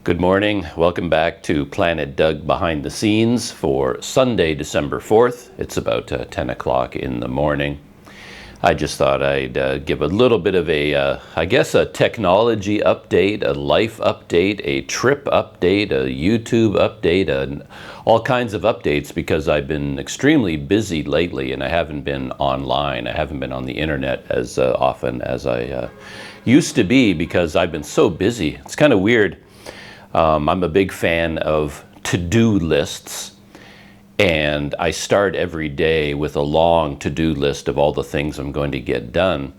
Good morning. Welcome back to Planet Doug Behind the Scenes for Sunday, December 4th. It's about 10 o'clock in the morning. I just thought I'd give a little bit of a technology update, a life update, a trip update, a YouTube update, and all kinds of updates because I've been extremely busy lately and I haven't been online. I haven't been on the internet as often as I used to be because I've been so busy. It's kind of weird. I'm a big fan of to-do lists, and I start every day with a long to-do list of all the things I'm going to get done.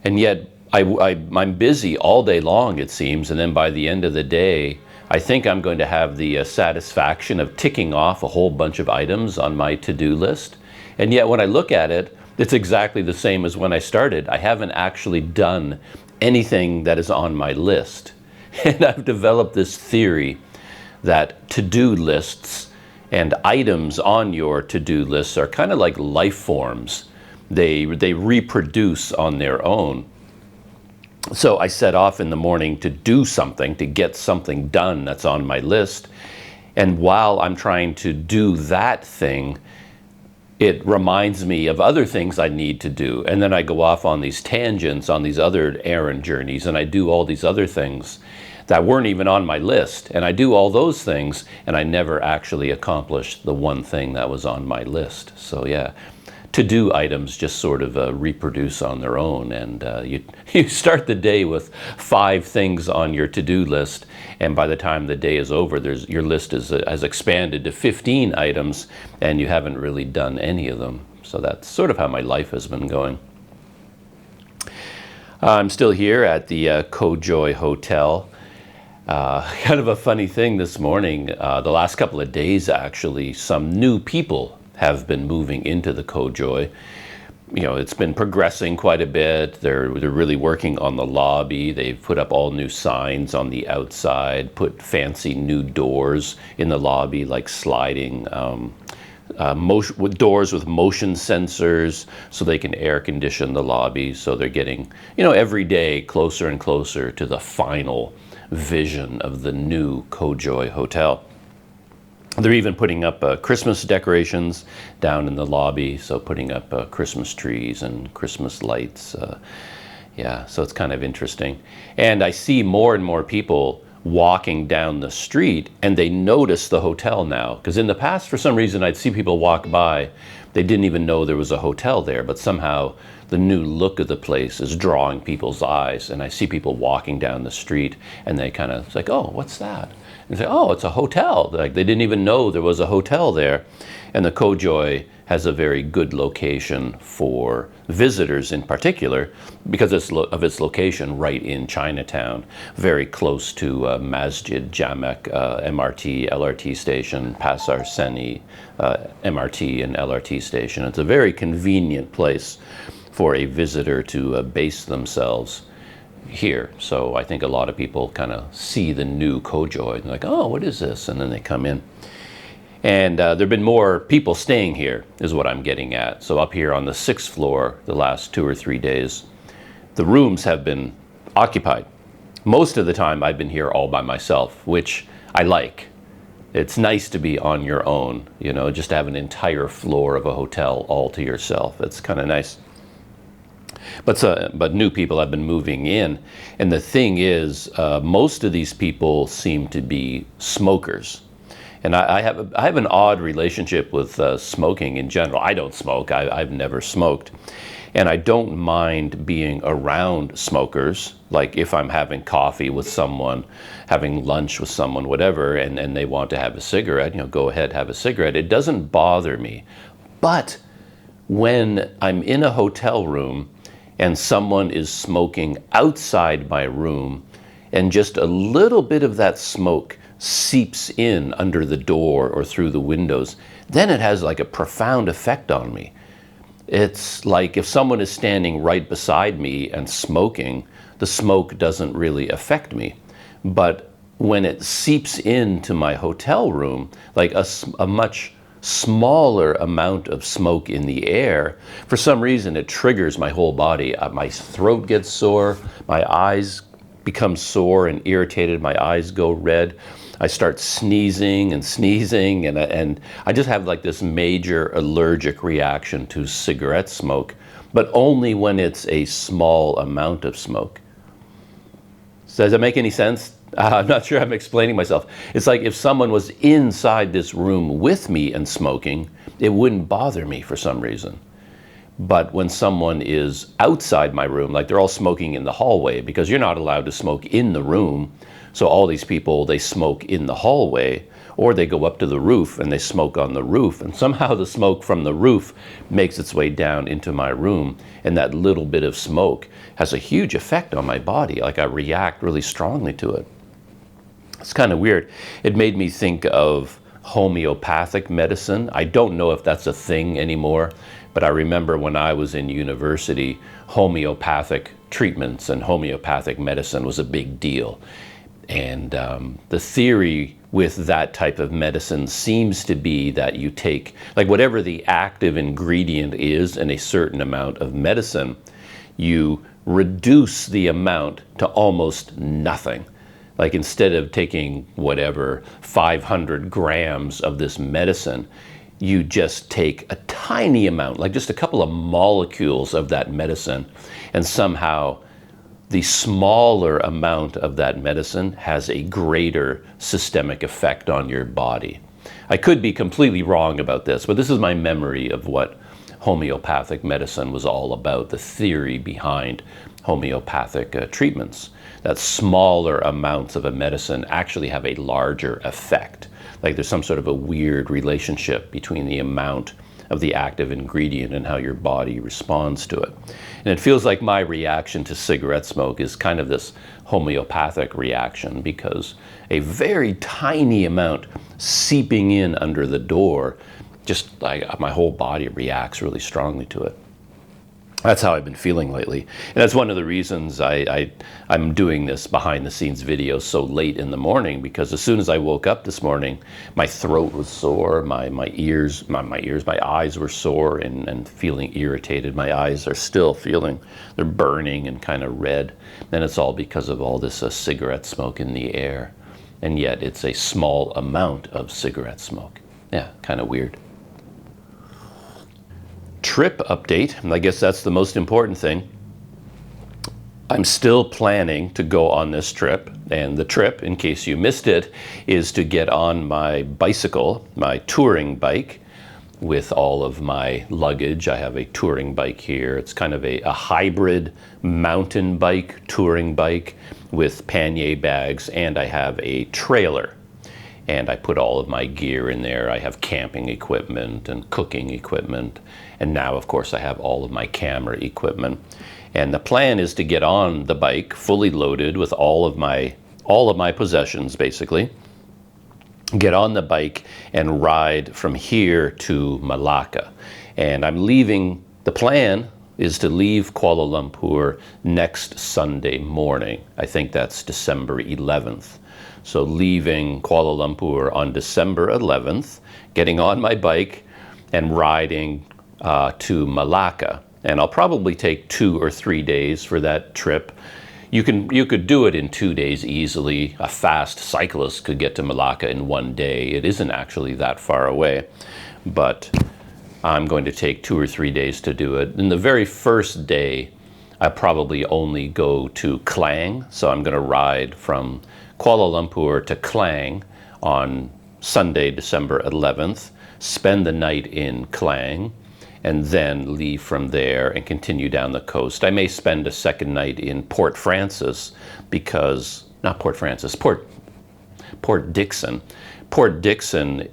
And yet I'm busy all day long, it seems, and then by the end of the day, I think I'm going to have the satisfaction of ticking off a whole bunch of items on my to-do list. And yet when I look at it, it's exactly the same as when I started. I haven't actually done anything that is on my list. And I've developed this theory that to-do lists and items on your to-do lists are kind of like life forms. They reproduce on their own. So I set off in the morning to do something, to get something done that's on my list. And while I'm trying to do that thing, it reminds me of other things I need to do. And then I go off on these tangents, on these other errand journeys, and I do all these other things that weren't even on my list. And I do all those things, and I never actually accomplished the one thing that was on my list. So yeah, to-do items just sort of reproduce on their own. And you start the day with 5 things on your to-do list, and by the time the day is over, your list has expanded to 15 items, and you haven't really done any of them. So that's sort of how my life has been going. I'm still here at the Kojoy Hotel. Kind of a funny thing this morning, the last couple of days actually, some new people have been moving into the Kojoy. You know, it's been progressing quite a bit. They're really working on the lobby. They've put up all new signs on the outside, put fancy new doors in the lobby, like sliding doors with motion sensors so they can air condition the lobby. So they're getting, every day closer and closer to the final vision of the new Kojoy Hotel. They're even putting up Christmas decorations down in the lobby, so putting up Christmas trees and Christmas lights. Yeah, so it's kind of interesting. And I see more and more people walking down the street, and they notice the hotel now. Because in the past, for some reason, I'd see people walk by, they didn't even know there was a hotel there, but somehow the new look of the place is drawing people's eyes. And I see people walking down the street, and they kind of, it's like, oh, what's that? And say, oh, it's a hotel. Like, they didn't even know there was a hotel there. And the Kojoy has a very good location for visitors in particular because of its location right in Chinatown, very close to Masjid Jamek MRT, LRT station, Pasar Seni MRT and LRT station. It's a very convenient place for a visitor to base themselves here. So I think a lot of people kind of see the new Kojoy and they're like, oh, what is this? And then they come in. And there have been more people staying here, is what I'm getting at. So up here on the 6th floor, the last 2 or 3 days, the rooms have been occupied. Most of the time I've been here all by myself, which I like. It's nice to be on your own, just to have an entire floor of a hotel all to yourself. It's kind of nice. But new people have been moving in, and the thing is, most of these people seem to be smokers. And I have an odd relationship with smoking in general. I don't smoke. I've never smoked. And I don't mind being around smokers. Like if I'm having coffee with someone, having lunch with someone, whatever, and they want to have a cigarette, go ahead, have a cigarette. It doesn't bother me. But when I'm in a hotel room and someone is smoking outside my room and just a little bit of that smoke seeps in under the door or through the windows, then it has like a profound effect on me. It's like if someone is standing right beside me and smoking, the smoke doesn't really affect me. But when it seeps into my hotel room, like a much smaller amount of smoke in the air, for some reason it triggers my whole body. My throat gets sore, my eyes become sore and irritated. My eyes go red. I start sneezing and sneezing, and I just have like this major allergic reaction to cigarette smoke, but only when it's a small amount of smoke. So does that make any sense? I'm not sure I'm explaining myself. It's like if someone was inside this room with me and smoking, it wouldn't bother me for some reason. But when someone is outside my room, like they're all smoking in the hallway, because you're not allowed to smoke in the room. So all these people, they smoke in the hallway, or they go up to the roof and they smoke on the roof. And somehow the smoke from the roof makes its way down into my room. And that little bit of smoke has a huge effect on my body. Like I react really strongly to it. It's kind of weird. It made me think of homeopathic medicine. I don't know if that's a thing anymore, but I remember when I was in university, homeopathic treatments and homeopathic medicine was a big deal. And the theory with that type of medicine seems to be that you take, like whatever the active ingredient is in a certain amount of medicine, you reduce the amount to almost nothing. Like instead of taking whatever 500 grams of this medicine, you just take a tiny amount, like just a couple of molecules of that medicine, and somehow the smaller amount of that medicine has a greater systemic effect on your body. I could be completely wrong about this, but this is my memory of what homeopathic medicine was all about, the theory behind homeopathic treatments, that smaller amounts of a medicine actually have a larger effect. Like there's some sort of a weird relationship between the amount of the active ingredient and how your body responds to it. And it feels like my reaction to cigarette smoke is kind of this homeopathic reaction, because a very tiny amount seeping in under the door, just like my whole body reacts really strongly to it. That's how I've been feeling lately. And that's one of the reasons I'm doing this behind the scenes video so late in the morning, because as soon as I woke up this morning, my throat was sore, my eyes were sore and feeling irritated. My eyes are still feeling, they're burning and kind of red. And it's all because of all this cigarette smoke in the air. And yet it's a small amount of cigarette smoke. Yeah, kind of weird. Trip update, and I guess that's the most important thing. I'm still planning to go on this trip, and the trip, in case you missed it, is to get on my bicycle, my touring bike, with all of my luggage. I have a touring bike here. It's kind of a hybrid mountain bike, touring bike with pannier bags, and I have a trailer. And I put all of my gear in there. I have camping equipment and cooking equipment. And now, of course, I have all of my camera equipment. And the plan is to get on the bike fully loaded with all of my possessions, basically. Get on the bike and ride from here to Malacca. And the plan is to leave Kuala Lumpur next Sunday morning. I think that's December 11th. So leaving Kuala Lumpur on December 11th, getting on my bike and riding to Malacca. And I'll probably take 2 or 3 days for that trip. You could do it in 2 days easily. A fast cyclist could get to Malacca in 1 day. It isn't actually that far away, but I'm going to take 2 or 3 days to do it. In the very first day, I probably only go to Klang. So I'm going to ride from Kuala Lumpur to Klang on Sunday, December 11th, spend the night in Klang, and then leave from there and continue down the coast. I may spend a second night in Port Francis Port Dickson. Port Dickson,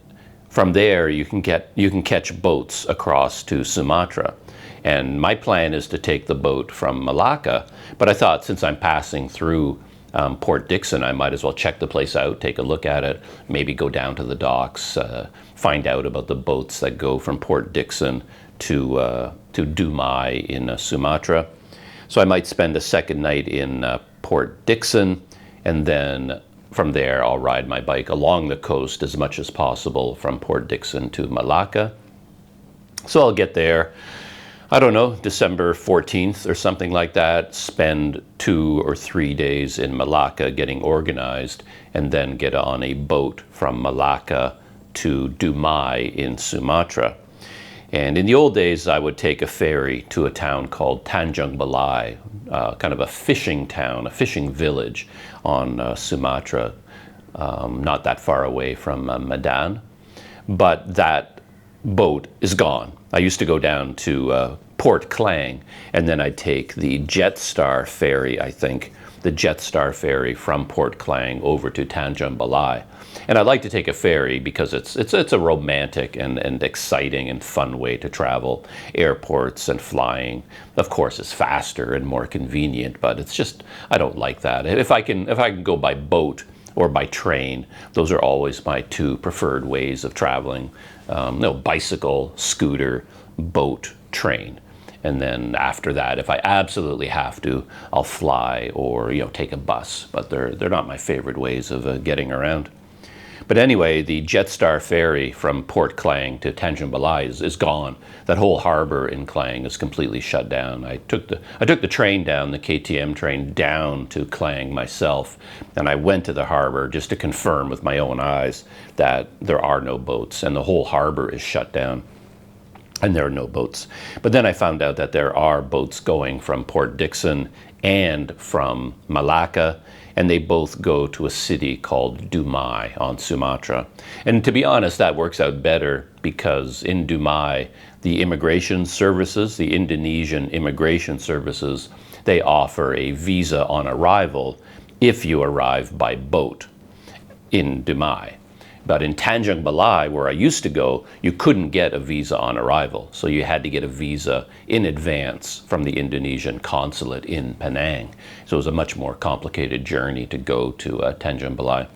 from there you can catch boats across to Sumatra. And my plan is to take the boat from Malacca, but I thought since I'm passing through Port Dickson, I might as well check the place out, take a look at it, maybe go down to the docks, find out about the boats that go from Port Dickson to Dumai in Sumatra. So I might spend a second night in Port Dickson, and then from there I'll ride my bike along the coast as much as possible from Port Dickson to Malacca. So I'll get there. I don't know, December 14th or something like that, spend 2 or 3 days in Malacca getting organized, and then get on a boat from Malacca to Dumai in Sumatra. And in the old days, I would take a ferry to a town called Tanjung Balai, kind of a fishing town, a fishing village on Sumatra, not that far away from Medan. But that boat is gone. I used to go down to Port Klang, and then I'd take the Jetstar ferry, I think, the Jetstar ferry from Port Klang over to Tanjung Balai. And I like to take a ferry because it's a romantic and exciting and fun way to travel. Airports and flying, of course, is faster and more convenient, but it's just, I don't like that. If I can go by boat or by train, those are always my two preferred ways of traveling. Bicycle, scooter, boat, train. And then after that, if I absolutely have to, I'll fly or take a bus. But they're not my favorite ways of getting around. But anyway, the Jetstar ferry from Port Klang to Tanjung Balai is gone. That whole harbor in Klang is completely shut down. I took the train down, the KTM train down to Klang myself, and I went to the harbor just to confirm with my own eyes that there are no boats and the whole harbor is shut down. And there are no boats. But then I found out that there are boats going from Port Dickson and from Malacca, and they both go to a city called Dumai on Sumatra. And to be honest, that works out better because in Dumai, the immigration services, the Indonesian immigration services, they offer a visa on arrival if you arrive by boat in Dumai. But in Tanjung Balai, where I used to go, you couldn't get a visa on arrival. So you had to get a visa in advance from the Indonesian consulate in Penang. So it was a much more complicated journey to go to Tanjung Balai.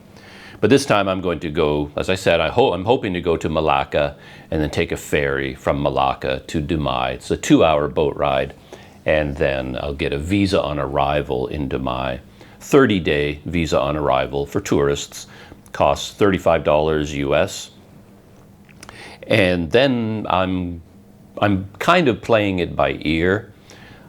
But this time I'm going to go, as I said, I'm hoping to go to Malacca and then take a ferry from Malacca to Dumai. It's a 2-hour boat ride. And then I'll get a visa on arrival in Dumai. 30-day visa on arrival for tourists. Costs $35 US. And then I'm kind of playing it by ear.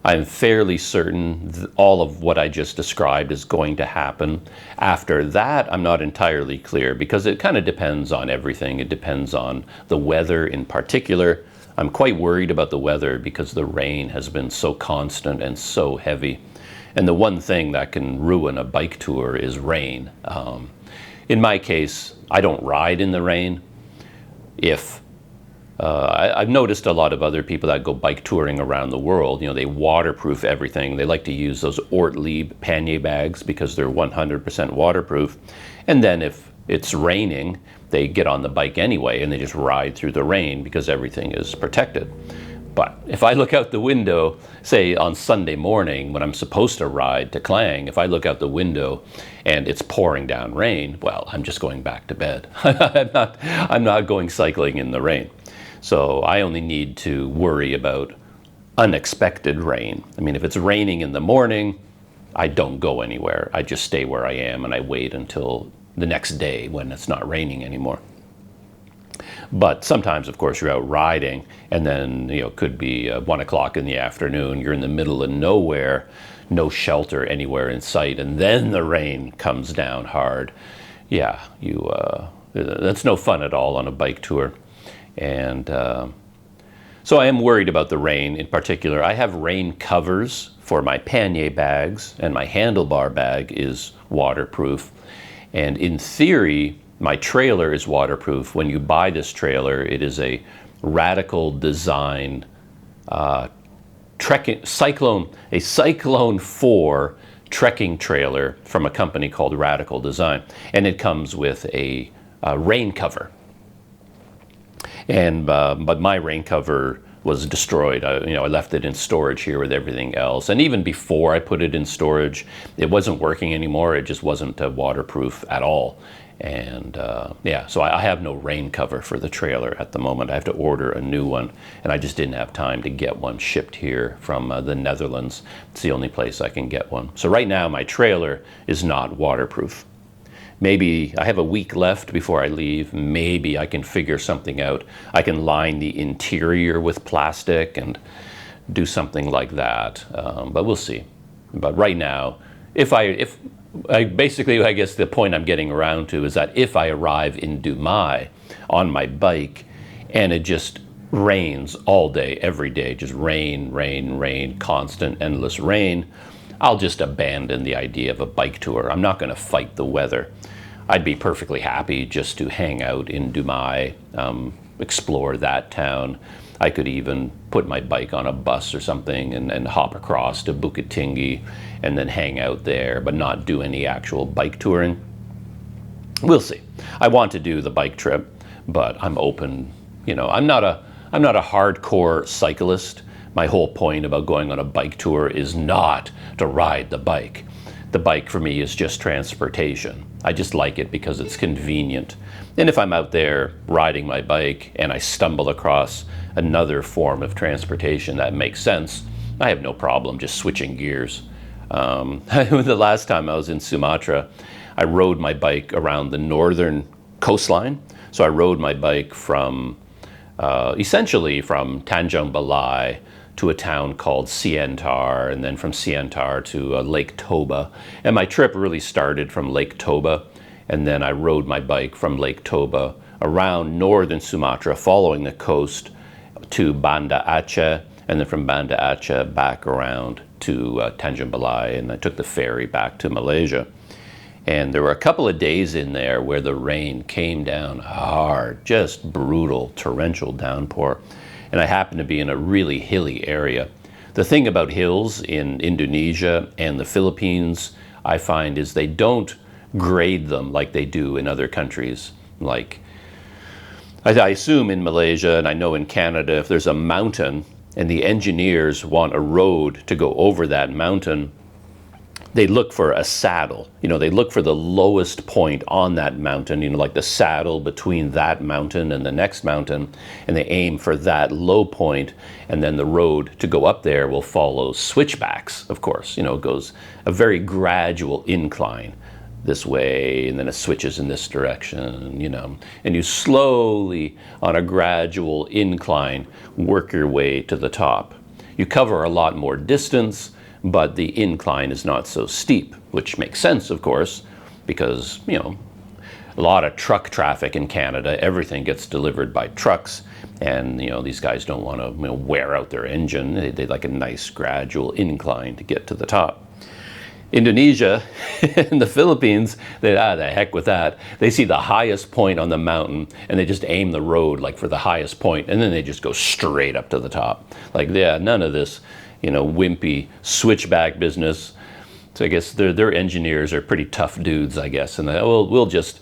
I'm fairly certain all of what I just described is going to happen. After that, I'm not entirely clear because it kind of depends on everything. It depends on the weather in particular. I'm quite worried about the weather because the rain has been so constant and so heavy. And the one thing that can ruin a bike tour is rain. In my case, I don't ride in the rain. I've noticed a lot of other people that go bike touring around the world, they waterproof everything. They like to use those Ortlieb pannier bags because they're 100% waterproof. And then if it's raining, they get on the bike anyway and they just ride through the rain because everything is protected. But if I look out the window, say on Sunday morning when I'm supposed to ride to Klang, if I look out the window and it's pouring down rain, well, I'm just going back to bed. I'm not going cycling in the rain. So I only need to worry about unexpected rain. I mean, if it's raining in the morning, I don't go anywhere. I just stay where I am and I wait until the next day when it's not raining anymore. But sometimes, of course, you're out riding and then, it could be 1 o'clock in the afternoon. You're in the middle of nowhere, no shelter anywhere in sight. And then the rain comes down hard. Yeah, that's no fun at all on a bike tour. And so I am worried about the rain in particular. I have rain covers for my pannier bags and my handlebar bag is waterproof. And in theory, my trailer is waterproof. When you buy this trailer, it is a Radical Design Cyclone 4 trekking trailer from a company called Radical Design. And it comes with a rain cover. And but my rain cover was destroyed. I left it in storage here with everything else. And even before I put it in storage, it wasn't working anymore. It just wasn't waterproof at all. And so I have no rain cover for the trailer at the moment. I have to order a new one, and I just didn't have time to get one shipped here from the Netherlands. It's the only place I can get one. So right now my trailer is not waterproof. Maybe I have a week left before I leave. Maybe I can figure something out. I can line the interior with plastic and do something like that, but we'll see. But right now, if I basically, I guess the point I'm getting around to is that if I arrive in Dumai on my bike and it just rains all day, every day, just rain, rain, rain, constant, endless rain, I'll just abandon the idea of a bike tour. I'm not going to fight the weather. I'd be perfectly happy just to hang out in Dumai, explore that town. I could even put my bike on a bus or something and hop across to Bukit Tinggi and then hang out there, but not do any actual bike touring. We'll see. I want to do the bike trip, but I'm open. You know, I'm not a hardcore cyclist. My whole point about going on a bike tour is not to ride the bike. The bike for me is just transportation. I just like it because it's convenient. And if I'm out there riding my bike and I stumble across another form of transportation that makes sense, I have no problem just switching gears. The last time I was in Sumatra, I rode my bike around the northern coastline. So I rode my bike from, essentially from Tanjung Balai to a town called Siantar, and then from Siantar to Lake Toba. And my trip really started from Lake Toba, and then I rode my bike from Lake Toba around northern Sumatra, following the coast to Banda Aceh, and then from Banda Aceh back around to Tanjung Balai, and I took the ferry back to Malaysia. And there were a couple of days in there where the rain came down hard, just brutal, torrential downpour. And I happened to be in a really hilly area. The thing about hills in Indonesia and the Philippines, I find, is they don't grade them like they do in other countries. Like, I assume in Malaysia, and I know in Canada, if there's a mountain and the engineers want a road to go over that mountain, they look for a saddle. You know, they look for the lowest point on that mountain, you know, like the saddle between that mountain and the next mountain, and they aim for that low point, and then the road to go up there will follow switchbacks, of course. You know, it goes a very gradual incline this way, and then it switches in this direction, you know, and you slowly, on a gradual incline, work your way to the top. You cover a lot more distance, but the incline is not so steep, which makes sense, of course, because, you know, a lot of truck traffic in Canada, everything gets delivered by trucks, and, you know, these guys don't want to, you know, wear out their engine. They like a nice gradual incline to get to the top. Indonesia and the Philippines, the heck with that. They see the highest point on the mountain and they just aim the road like for the highest point, and then they just go straight up to the top. Like, yeah, none of this, you know, wimpy switchback business. So I guess their engineers are pretty tough dudes, I guess, and they, well, we'll just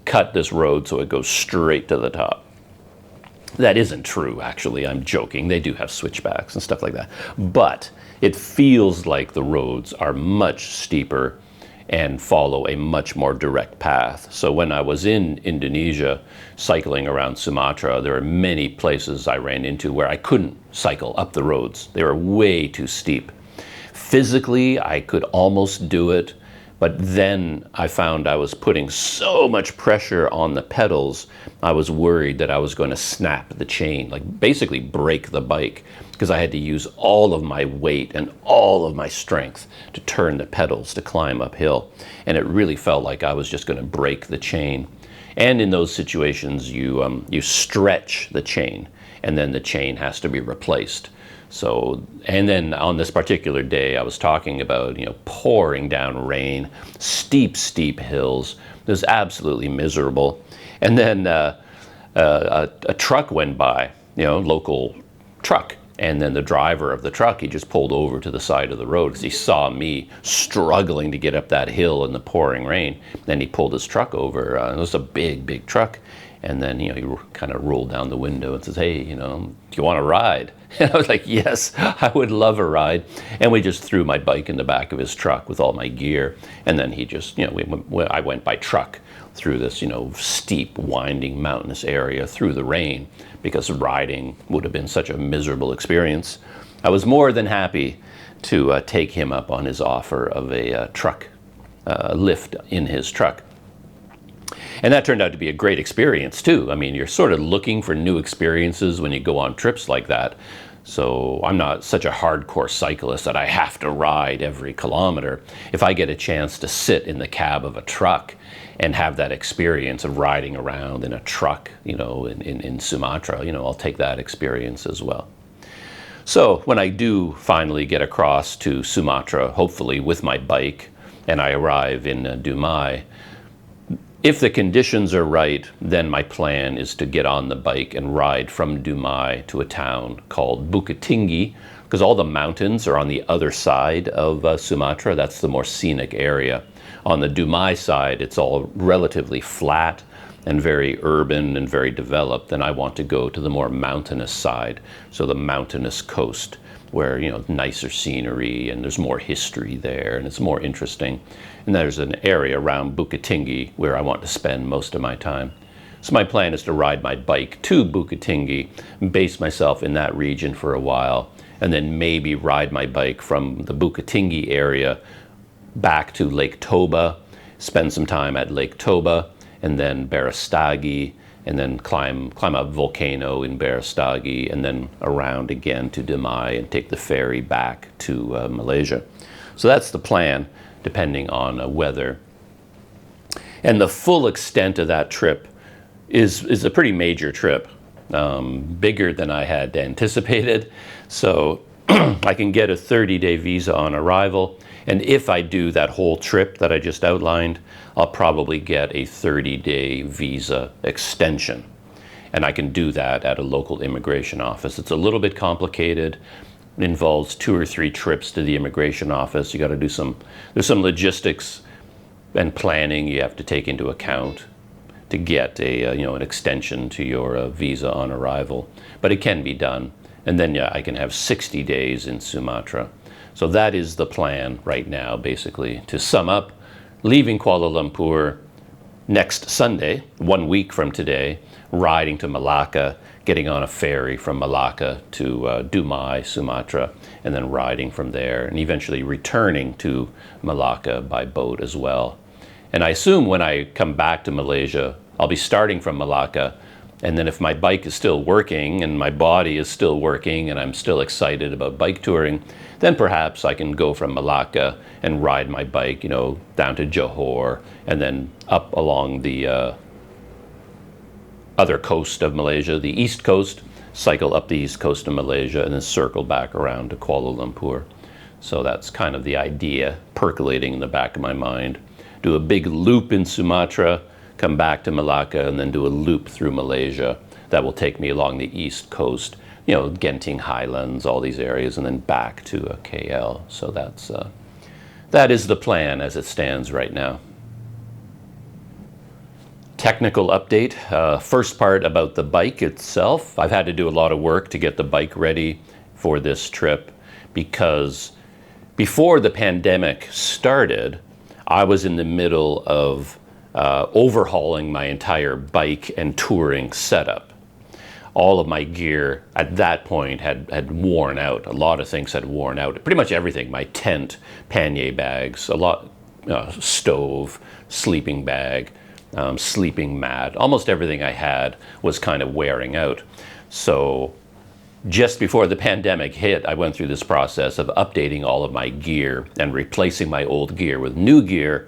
cut this road so it goes straight to the top. That isn't true, actually. I'm joking. They do have switchbacks and stuff like that. But it feels like the roads are much steeper and follow a much more direct path. So when I was in Indonesia cycling around Sumatra, there were many places I ran into where I couldn't cycle up the roads. They were way too steep. Physically, I could almost do it, but then I found I was putting so much pressure on the pedals, I was worried that I was going to snap the chain, like basically break the bike, because I had to use all of my weight and all of my strength to turn the pedals to climb uphill. And it really felt like I was just going to break the chain. And in those situations, you stretch the chain, and then the chain has to be replaced. So, and then on this particular day, I was talking about, you know, pouring down rain, steep hills. It was absolutely miserable. And then a truck went by, you know, local truck. And then the driver of the truck, he just pulled over to the side of the road because he saw me struggling to get up that hill in the pouring rain. Then he pulled his truck over. It was a big truck. And then, you know, he kind of rolled down the window and says, "Hey, you know, do you want a ride?" And I was like, "Yes, I would love a ride." And we just threw my bike in the back of his truck with all my gear. And then he just, you know, I went by truck through this, you know, steep, winding, mountainous area through the rain, because riding would have been such a miserable experience. I was more than happy to take him up on his offer of a truck lift in his truck. And that turned out to be a great experience too. I mean, you're sort of looking for new experiences when you go on trips like that. So I'm not such a hardcore cyclist that I have to ride every kilometer. If I get a chance to sit in the cab of a truck and have that experience of riding around in a truck, in Sumatra, I'll take that experience as well. So when I do finally get across to Sumatra, hopefully with my bike, and I arrive in Dumai, if the conditions are right, then my plan is to get on the bike and ride from Dumai to a town called Bukittinggi, because all the mountains are on the other side of Sumatra. That's the more scenic area. On the Dumai side, it's all relatively flat and very urban and very developed, and I want to go to the more mountainous side, so the mountainous coast, where nicer scenery and there's more history there and it's more interesting. And there's an area around Bukittinggi where I want to spend most of my time. So my plan is to ride my bike to Bukittinggi, base myself in that region for a while, and then maybe ride my bike from the Bukittinggi area back to Lake Toba, spend some time at Lake Toba, and then Berastagi, and then climb a volcano in Berastagi, and then around again to Dumai and take the ferry back to Malaysia. So that's the plan, depending on weather. And the full extent of that trip is a pretty major trip, bigger than I had anticipated. So I can get a 30-day visa on arrival. And if I do that whole trip that I just outlined, I'll probably get a 30-day visa extension. And I can do that at a local immigration office. It's a little bit complicated. It involves 2 or 3 trips to the immigration office. You got to do there's some logistics and planning you have to take into account to get an extension to your visa on arrival. But it can be done. And then I can have 60 days in Sumatra. So that is the plan right now, basically. To sum up, leaving Kuala Lumpur next Sunday, 1 week from today, riding to Malacca, getting on a ferry from Malacca to Dumai, Sumatra, and then riding from there, and eventually returning to Malacca by boat as well. And I assume when I come back to Malaysia, I'll be starting from Malacca, and then if my bike is still working and my body is still working and I'm still excited about bike touring, then perhaps I can go from Malacca and ride my bike, down to Johor and then up along the other coast of Malaysia, the east coast, cycle up the east coast of Malaysia and then circle back around to Kuala Lumpur. So that's kind of the idea percolating in the back of my mind. Do a big loop in Sumatra, come back to Malacca, and then do a loop through Malaysia. That will take me along the east coast, Genting Highlands, all these areas, and then back to KL. So that is the plan as it stands right now. Technical update. First part about the bike itself. I've had to do a lot of work to get the bike ready for this trip because before the pandemic started, I was in the middle of overhauling my entire bike and touring setup. All of my gear at that point had worn out. A lot of things had worn out. Pretty much everything. My tent, pannier bags, stove, sleeping bag, sleeping mat. Almost everything I had was kind of wearing out. So just before the pandemic hit, I went through this process of updating all of my gear and replacing my old gear with new gear.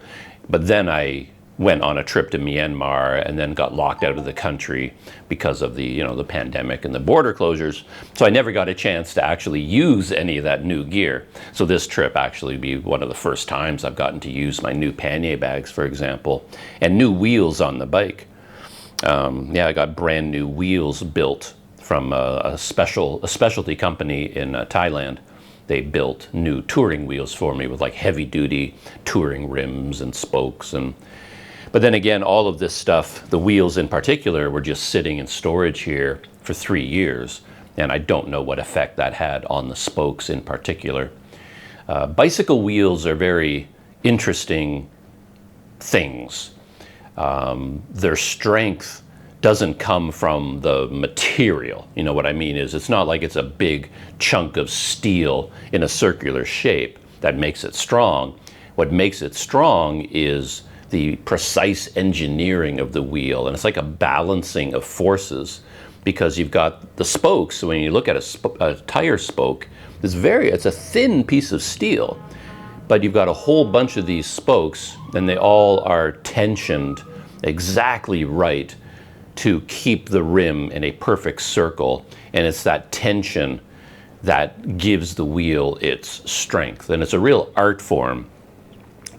But then I went on a trip to Myanmar and then got locked out of the country because of the pandemic and the border closures. So I never got a chance to actually use any of that new gear. So this trip actually be one of the first times I've gotten to use my new pannier bags, for example, and new wheels on the bike. I got brand new wheels built from a specialty company in Thailand. They built new touring wheels for me with like heavy duty touring rims and spokes. But then again, all of this stuff, the wheels in particular, were just sitting in storage here for 3 years. And I don't know what effect that had on the spokes in particular. Bicycle wheels are very interesting things. Their strength doesn't come from the material. You know what I mean is it's not like it's a big chunk of steel in a circular shape that makes it strong. What makes it strong is the precise engineering of the wheel, and it's like a balancing of forces because you've got the spokes. So when you look at a tire spoke, it's a thin piece of steel, but you've got a whole bunch of these spokes, and they all are tensioned exactly right to keep the rim in a perfect circle. And it's that tension that gives the wheel its strength. And it's a real art form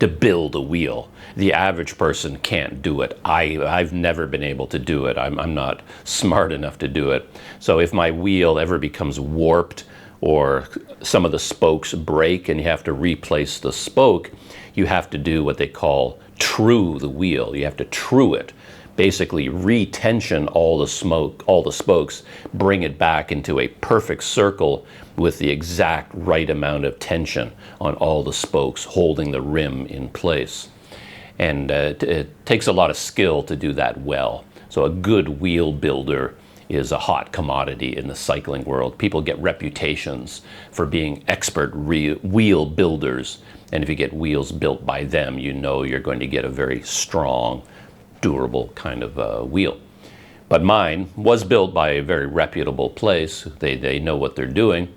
to build a wheel. The average person can't do it. I've never been able to do it. I'm not smart enough to do it. So if my wheel ever becomes warped, or some of the spokes break and you have to replace the spoke, you have to do what they call true the wheel. You have to true it. Basically retension all the spokes, bring it back into a perfect circle with the exact right amount of tension on all the spokes, holding the rim in place. And it takes a lot of skill to do that well. So a good wheel builder is a hot commodity in the cycling world. People get reputations for being expert wheel builders. And if you get wheels built by them, you know you're going to get a very strong, durable kind of wheel. But mine was built by a very reputable place. They know what they're doing.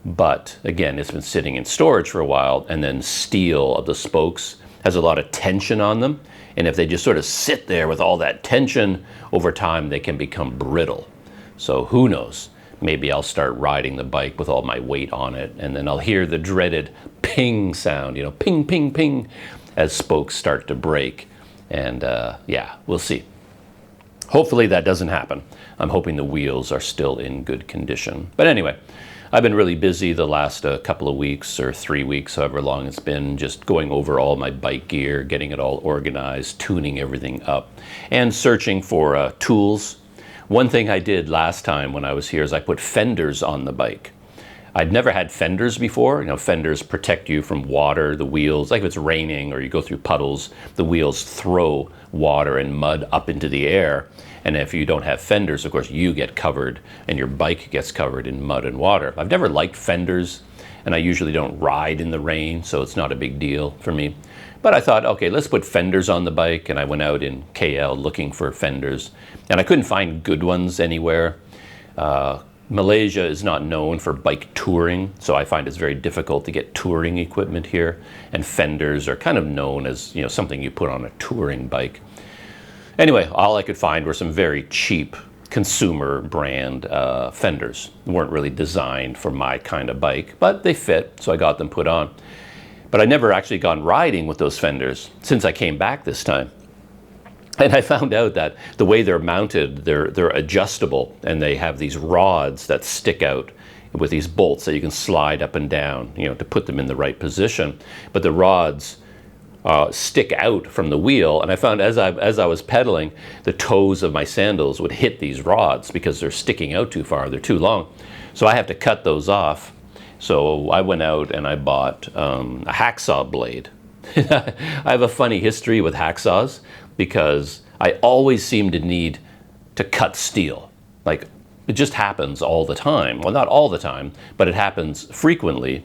But again, it's been sitting in storage for a while, and then steel of the spokes has a lot of tension on them. And if they just sort of sit there with all that tension, over time they can become brittle. So who knows? Maybe I'll start riding the bike with all my weight on it, and then I'll hear the dreaded ping sound, ping, ping, ping, as spokes start to break. And yeah, we'll see. Hopefully that doesn't happen. I'm hoping the wheels are still in good condition. But anyway, I've been really busy the last couple of weeks, or 3 weeks, however long it's been, just going over all my bike gear, getting it all organized, tuning everything up, and searching for tools. One thing I did last time when I was here is I put fenders on the bike. I'd never had fenders before. Fenders protect you from water, the wheels, like if it's raining or you go through puddles, the wheels throw water and mud up into the air. And if you don't have fenders, of course, you get covered and your bike gets covered in mud and water. I've never liked fenders, and I usually don't ride in the rain, so it's not a big deal for me. But I thought, okay, let's put fenders on the bike, and I went out in KL looking for fenders, and I couldn't find good ones anywhere. Malaysia is not known for bike touring, so I find it's very difficult to get touring equipment here, and fenders are kind of known as something you put on a touring bike. Anyway, all I could find were some very cheap consumer brand fenders. They weren't really designed for my kind of bike, but they fit, so I got them put on. But I never actually gone riding with those fenders since I came back this time. And I found out that the way they're mounted, they're adjustable, and they have these rods that stick out with these bolts that you can slide up and down, to put them in the right position. But the rods stick out from the wheel, and I found as I was pedaling, the toes of my sandals would hit these rods because they're sticking out too far, they're too long. So I have to cut those off. So I went out and I bought a hacksaw blade. I have a funny history with hacksaws because I always seem to need to cut steel. Like, it just happens all the time. Well, not all the time, but it happens frequently.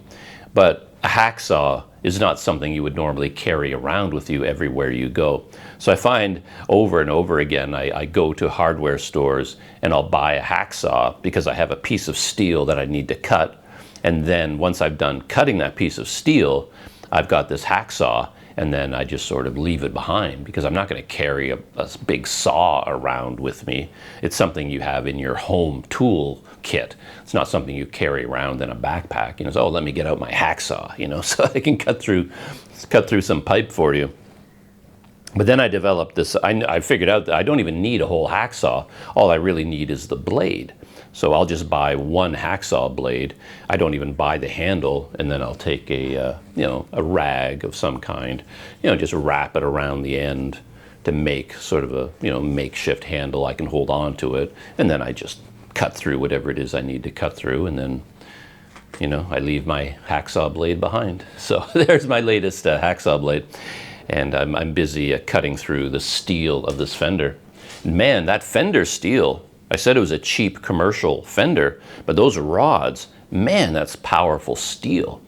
But a hacksaw is not something you would normally carry around with you everywhere you go. So I find over and over again, I go to hardware stores and I'll buy a hacksaw because I have a piece of steel that I need to cut. And then once I've done cutting that piece of steel, I've got this hacksaw, and then I just sort of leave it behind because I'm not going to carry a big saw around with me. It's something you have in your home tool kit. It's not something you carry around in a backpack. So, let me get out my hacksaw, so I can cut through some pipe for you. But then I developed this, I figured out that I don't even need a whole hacksaw. All I really need is the blade. So I'll just buy one hacksaw blade. I don't even buy the handle, and then I'll take a rag of some kind, just wrap it around the end to make sort of a, makeshift handle. I can hold on to it, and then I just cut through whatever it is I need to cut through, and then, I leave my hacksaw blade behind. So there's my latest hacksaw blade, and I'm busy cutting through the steel of this fender. Man, that fender steel, I said it was a cheap commercial fender, but those rods, man, that's powerful steel.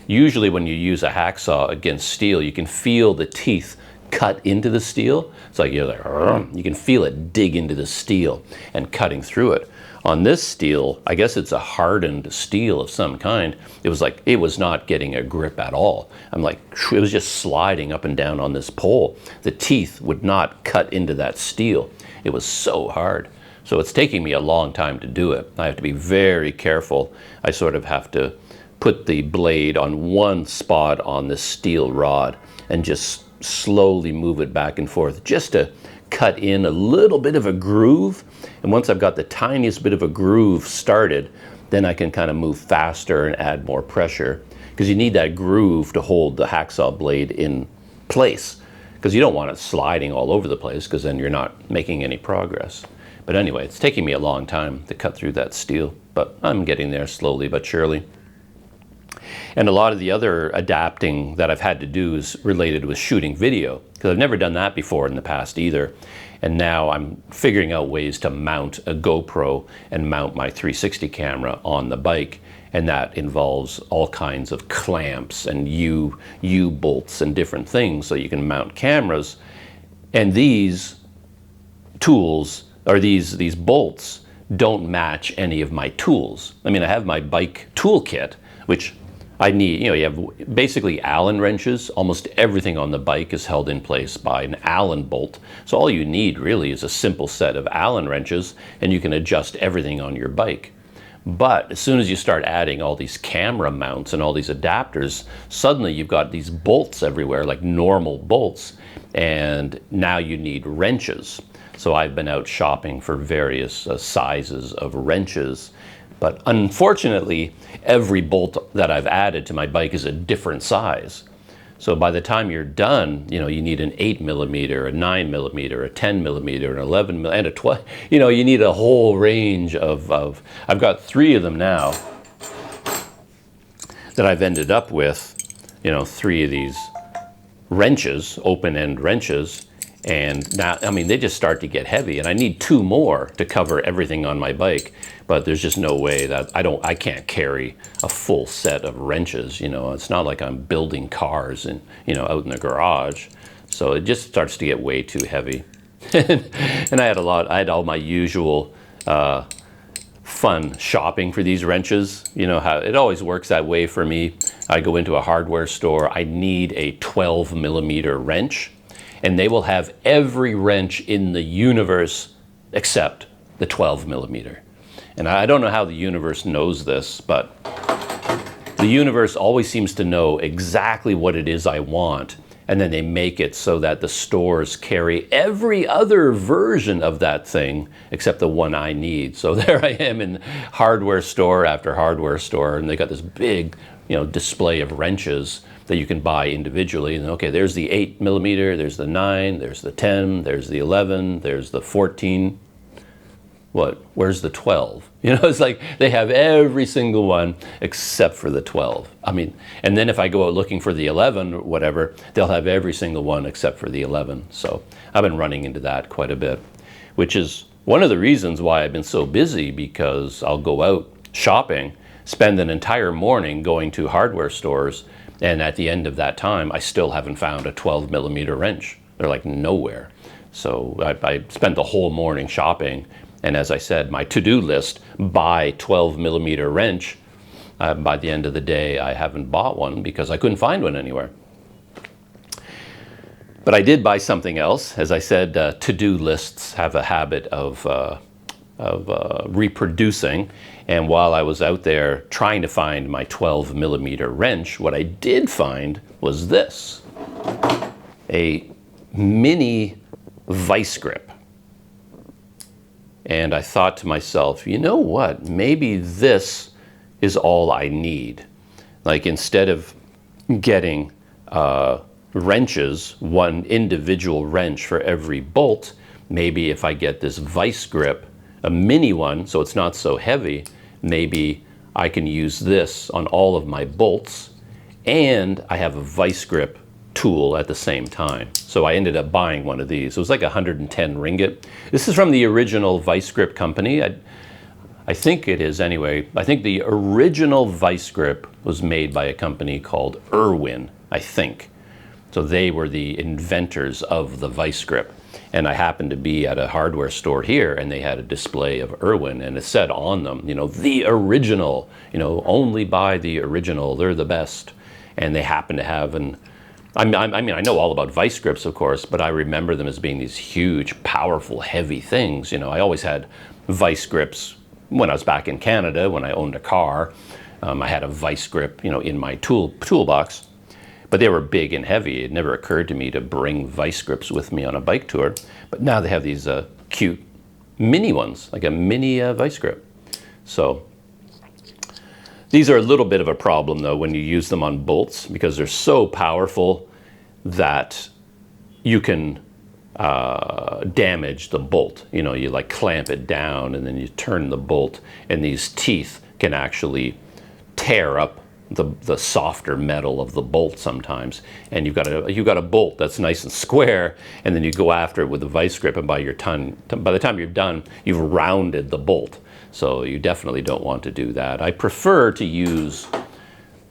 Usually when you use a hacksaw against steel, you can feel the teeth cut into the steel. It's like you're like, you can feel it dig into the steel and cutting through it. On this steel, I guess it's a hardened steel of some kind. It was like, it was not getting a grip at all. I'm like, it was just sliding up and down on this pole. The teeth would not cut into that steel. It was so hard. So it's taking me a long time to do it. I have to be very careful. I sort of have to put the blade on one spot on this steel rod and just slowly move it back and forth just to cut in a little bit of a groove. And once I've got the tiniest bit of a groove started, then I can kind of move faster and add more pressure, because you need that groove to hold the hacksaw blade in place, because you don't want it sliding all over the place, because then you're not making any progress. But anyway, it's taking me a long time to cut through that steel, but I'm getting there slowly but surely. And a lot of the other adapting that I've had to do is related with shooting video, because I've never done that before in the past either. And now I'm figuring out ways to mount a GoPro and mount my 360 camera on the bike. And that involves all kinds of clamps and U-bolts and different things so you can mount cameras. And these tools, or these bolts, don't match any of my tools. I mean, I have my bike toolkit, which I need, you have basically Allen wrenches. Almost everything on the bike is held in place by an Allen bolt. So all you need really is a simple set of Allen wrenches, and you can adjust everything on your bike. But as soon as you start adding all these camera mounts and all these adapters, suddenly you've got these bolts everywhere, like normal bolts, and now you need wrenches. So I've been out shopping for various sizes of wrenches. But unfortunately, every bolt that I've added to my bike is a different size. So by the time you're done, you need an 8mm, a 9mm, a 10mm, an 11mm, and a 12. You need a whole range of I've got 3 of them now that I've ended up with, 3 of these wrenches, open-end wrenches. And now, I mean, they just start to get heavy, and I need 2 more to cover everything on my bike. But there's just no way that I can't carry a full set of wrenches. It's not like I'm building cars and out in the garage. So it just starts to get way too heavy. And I had all my usual fun shopping for these wrenches. You know how it always works that way for me. I go into a hardware store. I need a 12mm wrench. And they will have every wrench in the universe except the 12mm. And I don't know how the universe knows this, but the universe always seems to know exactly what it is I want, and then they make it so that the stores carry every other version of that thing except the one I need. So there I am in hardware store after hardware store, and they got this big, display of wrenches that you can buy individually. And okay, there's the 8mm, there's the 9, there's the 10, there's the 11, there's the 14. Where's the 12? It's like they have every single one except for the 12. I mean, and then if I go out looking for the 11 or whatever, they'll have every single one except for the 11. So I've been running into that quite a bit, which is one of the reasons why I've been so busy, because I'll go out shopping, spend an entire morning going to hardware stores, and at the end of that time, I still haven't found a 12mm wrench. They're like nowhere. So I spent the whole morning shopping. And as I said, my to-do list, buy 12mm wrench. By the end of the day, I haven't bought one because I couldn't find one anywhere. But I did buy something else. As I said, to-do lists have a habit of reproducing. And while I was out there trying to find my 12mm wrench, what I did find was this, a mini vice grip. And I thought to myself, you know what, maybe this is all I need. Like, instead of getting wrenches, one individual wrench for every bolt, maybe if I get this vice grip, a mini one, so it's not so heavy, maybe I can use this on all of my bolts, and I have a vice grip tool at the same time. So I ended up buying one of these. It was like 110 ringgit. This is from the original vice grip company. I think it is anyway. I think the original vice grip was made by a company called Irwin, I think. So they were the inventors of the vice grip. And I happened to be at a hardware store here, and they had a display of Irwin, and it said on them, you know, the original, you know, only buy the original, they're the best. And they happened to have I mean, I know all about vice grips, of course, but I remember them as being these huge, powerful, heavy things. You know, I always had vice grips when I was back in Canada, when I owned a car. I had a vice grip, you know, in my toolbox. But they were big and heavy. It never occurred to me to bring vice grips with me on a bike tour. But now they have these cute mini ones, like a mini vice grip. So these are a little bit of a problem, though, when you use them on bolts, because they're so powerful that you can damage the bolt. You know, you like clamp it down and then you turn the bolt, and these teeth can actually tear up the softer metal of the bolt sometimes, and you've got a bolt that's nice and square, and then you go after it with a vice grip, and by the time you're done, you've rounded the bolt. So you definitely don't want to do that. I prefer to use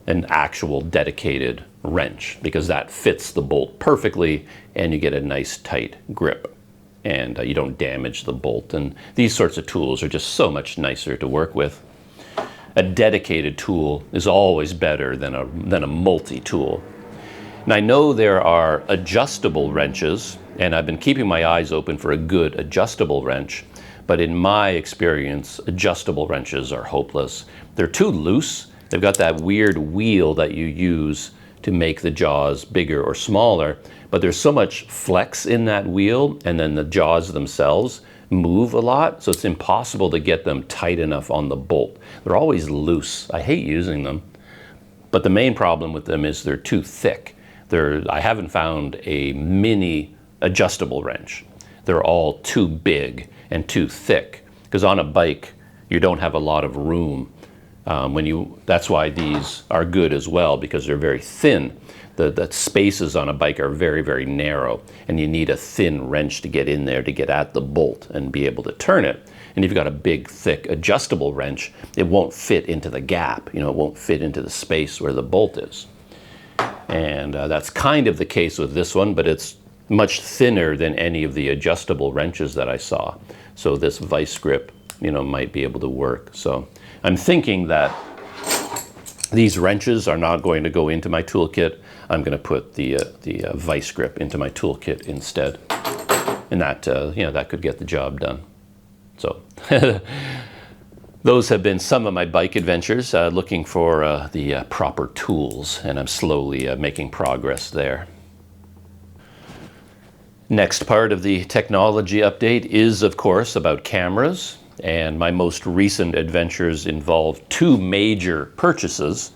an actual dedicated wrench, because that fits the bolt perfectly, and you get a nice tight grip, and you don't damage the bolt. And these sorts of tools are just so much nicer to work with. A dedicated tool is always better than a multi-tool. And I know there are adjustable wrenches, and I've been keeping my eyes open for a good adjustable wrench, but in my experience, adjustable wrenches are hopeless. They're too loose. They've got that weird wheel that you use to make the jaws bigger or smaller, but there's so much flex in that wheel, and then the jaws themselves move a lot, so it's impossible to get them tight enough on the bolt. They're always loose. I hate using them, but the main problem with them is they're too thick. I haven't found a mini adjustable wrench. They're all too big and too thick, because on a bike you don't have a lot of room. That's why these are good as well, because they're very thin. The spaces on a bike are very, very narrow, and you need a thin wrench to get in there to get at the bolt and be able to turn it. And if you've got a big, thick, adjustable wrench, it won't fit into the gap. You know, it won't fit into the space where the bolt is. And that's kind of the case with this one, but it's much thinner than any of the adjustable wrenches that I saw. So this vice grip, you know, might be able to work. So I'm thinking that these wrenches are not going to go into my toolkit. I'm going to put the vice grip into my toolkit instead, and that you know, that could get the job done. So those have been some of my bike adventures, looking for the proper tools, and I'm slowly making progress there. Next part of the technology update is, of course, about cameras. And my most recent adventures involve two major purchases.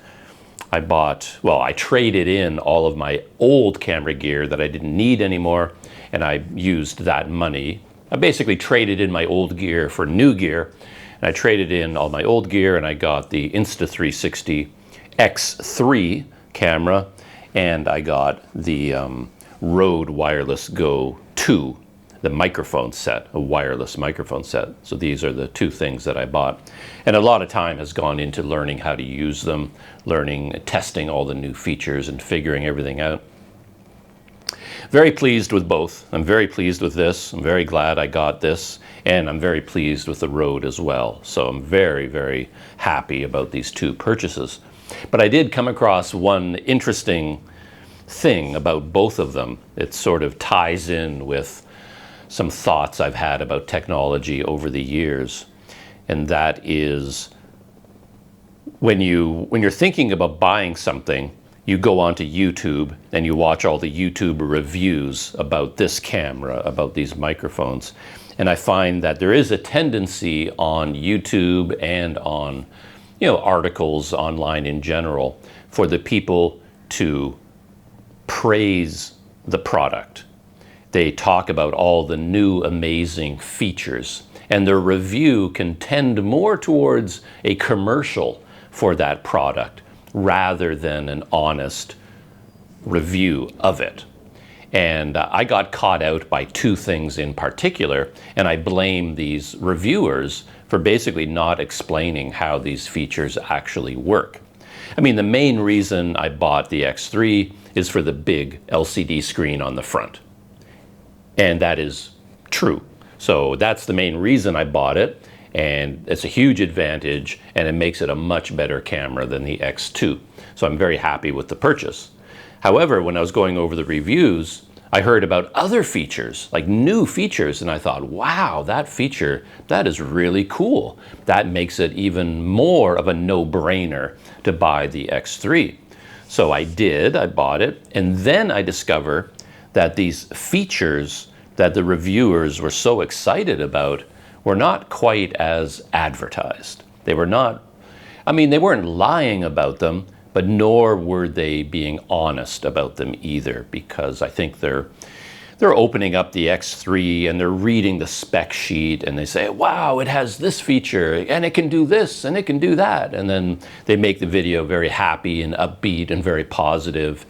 I traded in all of my old camera gear that I didn't need anymore, and I used that money. I basically traded in my old gear for new gear, and I traded in all my old gear, and I got the Insta360 X3 camera, and I got the Rode Wireless Go 2. The microphone set, a wireless microphone set. So these are the two things that I bought. And a lot of time has gone into learning how to use them, testing all the new features and figuring everything out. Very pleased with both. I'm very pleased with this. I'm very glad I got this. And I'm very pleased with the Rode as well. So I'm very, very happy about these two purchases. But I did come across one interesting thing about both of them. It sort of ties in with some thoughts I've had about technology over the years, and that is when you're thinking about buying something, you go onto YouTube and you watch all the YouTube reviews about this camera, about these microphones, and I find that there is a tendency on YouTube and on, you know, articles online in general for the people to praise the product. They talk about all the new amazing features, and their review can tend more towards a commercial for that product rather than an honest review of it. And I got caught out by two things in particular, and I blame these reviewers for basically not explaining how these features actually work. I mean, the main reason I bought the X3 is for the big LCD screen on the front. And that is true. So that's the main reason I bought it, and it's a huge advantage, and it makes it a much better camera than the X2. So I'm very happy with the purchase. However, when I was going over the reviews, I heard about other features, like new features, and I thought, wow, that feature, that is really cool. That makes it even more of a no-brainer to buy the X3. So I did, I bought it, and then I discovered that these features that the reviewers were so excited about were not quite as advertised. They were not, I mean, they weren't lying about them, but nor were they being honest about them either, because I think they're opening up the X3 and they're reading the spec sheet and they say, wow, it has this feature and it can do this and it can do that. And then they make the video very happy and upbeat and very positive.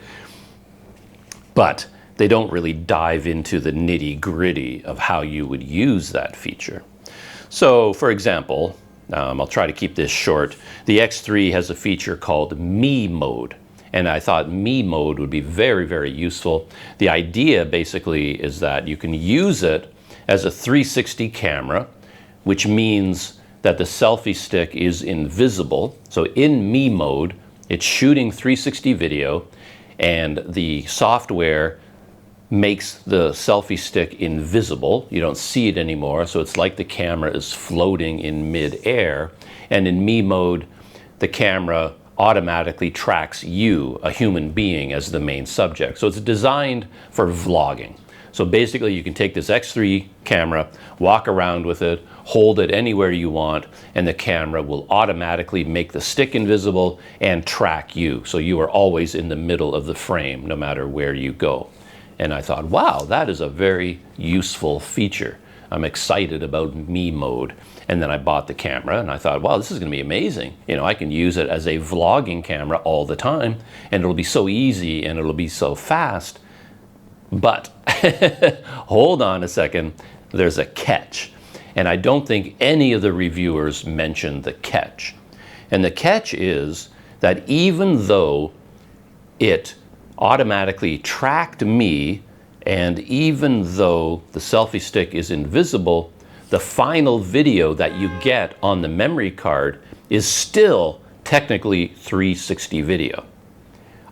But they don't really dive into the nitty-gritty of how you would use that feature. So, for example, I'll try to keep this short. The X3 has a feature called Me Mode, and I thought Me Mode would be very, very useful. The idea basically is that you can use it as a 360 camera, which means that the selfie stick is invisible. So in Me Mode, it's shooting 360 video, and the software makes the selfie stick invisible. You don't see it anymore, so it's like the camera is floating in mid-air. And in Me Mode, the camera automatically tracks you, a human being, as the main subject. So it's designed for vlogging. So basically you can take this X3 camera, walk around with it, hold it anywhere you want, and the camera will automatically make the stick invisible and track you. So you are always in the middle of the frame, no matter where you go. And I thought, wow, that is a very useful feature. I'm excited about Me Mode. And then I bought the camera and I thought, wow, this is gonna be amazing. You know, I can use it as a vlogging camera all the time, and it'll be so easy and it'll be so fast. But hold on a second, there's a catch. And I don't think any of the reviewers mentioned the catch. And the catch is that even though it automatically tracked me, and even though the selfie stick is invisible, the final video that you get on the memory card is still technically 360 video.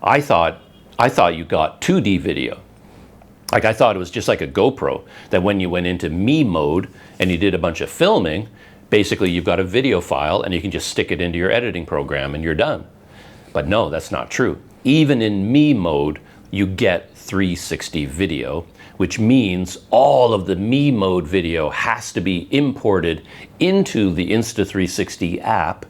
I thought you got 2D video. Like, I thought it was just like a GoPro, that when you went into Me Mode and you did a bunch of filming, basically you've got a video file and you can just stick it into your editing program and you're done. But no, that's not true. Even in Me Mode, you get 360 video, which means all of the Me Mode video has to be imported into the Insta360 app,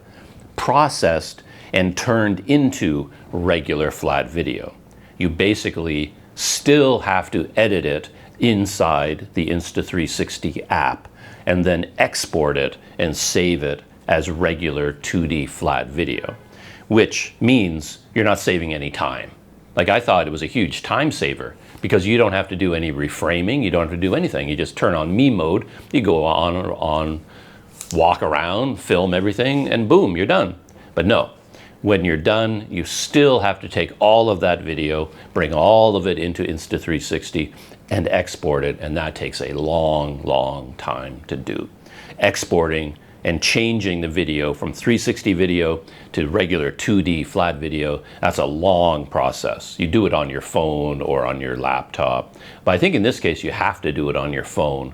processed, and turned into regular flat video. You basically still have to edit it inside the Insta360 app and then export it and save it as regular 2D flat video, which means you're not saving any time. Like, I thought it was a huge time saver because you don't have to do any reframing, you don't have to do anything. You just turn on Me Mode, you go on, walk around, film everything, and boom, you're done. But no, when you're done, you still have to take all of that video, bring all of it into Insta360 and export it, and that takes a long, long time to do. Exporting and changing the video from 360 video to regular 2D flat video, that's a long process. You do it on your phone or on your laptop. But I think in this case, you have to do it on your phone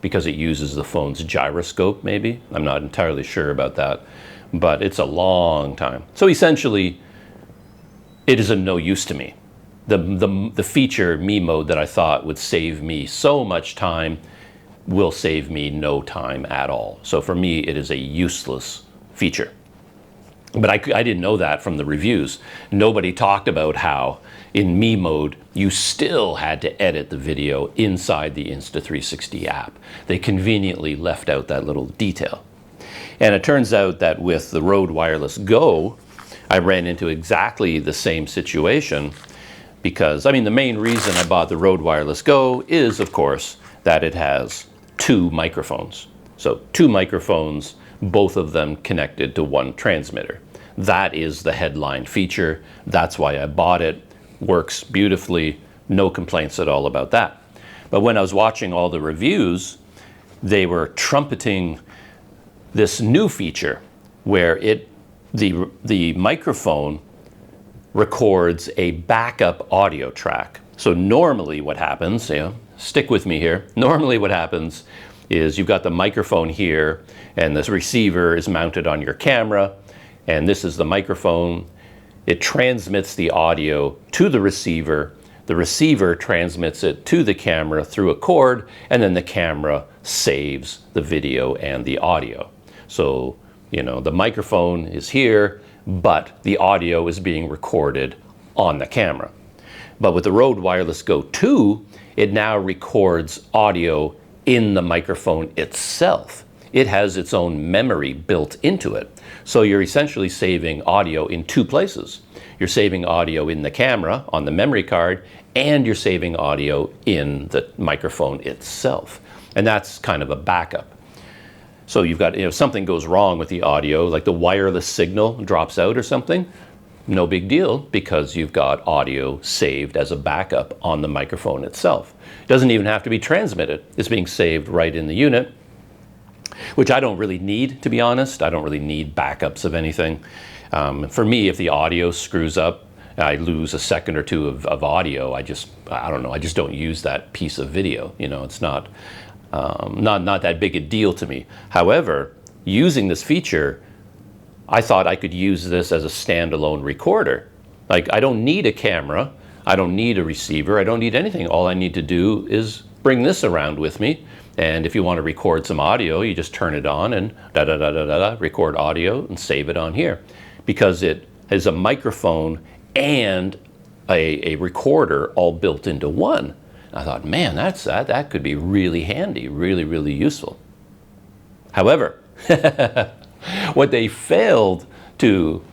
because it uses the phone's gyroscope, maybe. I'm not entirely sure about that, but it's a long time. So essentially, it is of no use to me. The feature, Me Mode, that I thought would save me so much time will save me no time at all. So for me, it is a useless feature. But I didn't know that from the reviews. Nobody talked about how in Me Mode, you still had to edit the video inside the Insta360 app. They conveniently left out that little detail. And it turns out that with the Rode Wireless Go, I ran into exactly the same situation because, I mean, the main reason I bought the Rode Wireless Go is, of course, that it has 2 microphones. So 2 microphones, both of them connected to one transmitter. That is the headline feature. That's why I bought it. works beautifully, no complaints at all about that. But when I was watching all the reviews, they were trumpeting this new feature where the microphone records a backup audio track. So normally what happens, stick with me here, normally what happens is you've got the microphone here and this receiver is mounted on your camera, and this is the microphone. It transmits the audio to the receiver transmits it to the camera through a cord, and then the camera saves the video and the audio. So, the microphone is here, but the audio is being recorded on the camera. But with the Rode Wireless Go 2, it now records audio in the microphone itself. It has its own memory built into it. So you're essentially saving audio in two places. You're saving audio in the camera on the memory card, and you're saving audio in the microphone itself. And that's kind of a backup. So you've got, if something goes wrong with the audio, like the wireless signal drops out or something, no big deal, because you've got audio saved as a backup on the microphone itself. It doesn't even have to be transmitted. It's being saved right in the unit, which I don't really need, to be honest. I don't really need backups of anything. For me, if the audio screws up, I lose a second or two of audio. I don't know, I just don't use that piece of video. It's not that big a deal to me. However, using this feature, I thought I could use this as a standalone recorder. Like, I don't need a camera, I don't need a receiver, I don't need anything. All I need to do is bring this around with me. And if you want to record some audio, you just turn it on and record audio and save it on here. Because it has a microphone and a recorder all built into one. I thought, man, that could be really handy, really, really useful. However, what they failed to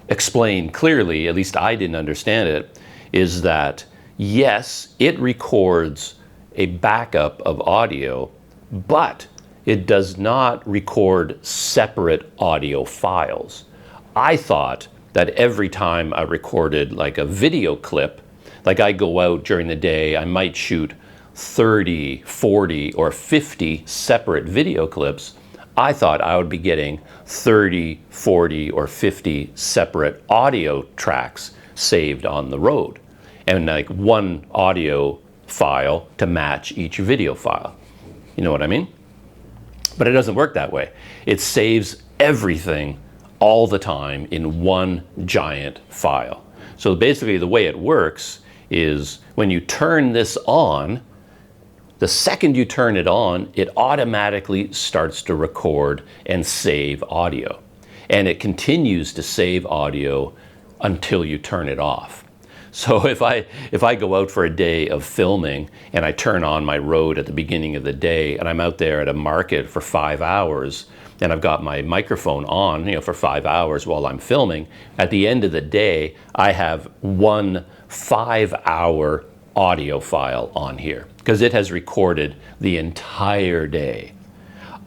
explain clearly, at least I didn't understand it, is that yes, it records a backup of audio, but it does not record separate audio files. I thought that every time I recorded like a video clip, like I go out during the day, I might shoot 30, 40, or 50 separate video clips. I thought I would be getting 30, 40, or 50 separate audio tracks saved on the Rode, and like one audio file to match each video file. You know what I mean? But it doesn't work that way. It saves everything all the time in one giant file. So basically the way it works is when you turn this on, the second you turn it on, it automatically starts to record and save audio. And it continues to save audio until you turn it off. So if I go out for a day of filming and I turn on my Rode at the beginning of the day and I'm out there at a market for 5 hours and I've got my microphone on, for 5 hours while I'm filming, at the end of the day, I have one 5-hour audio file on here because it has recorded the entire day.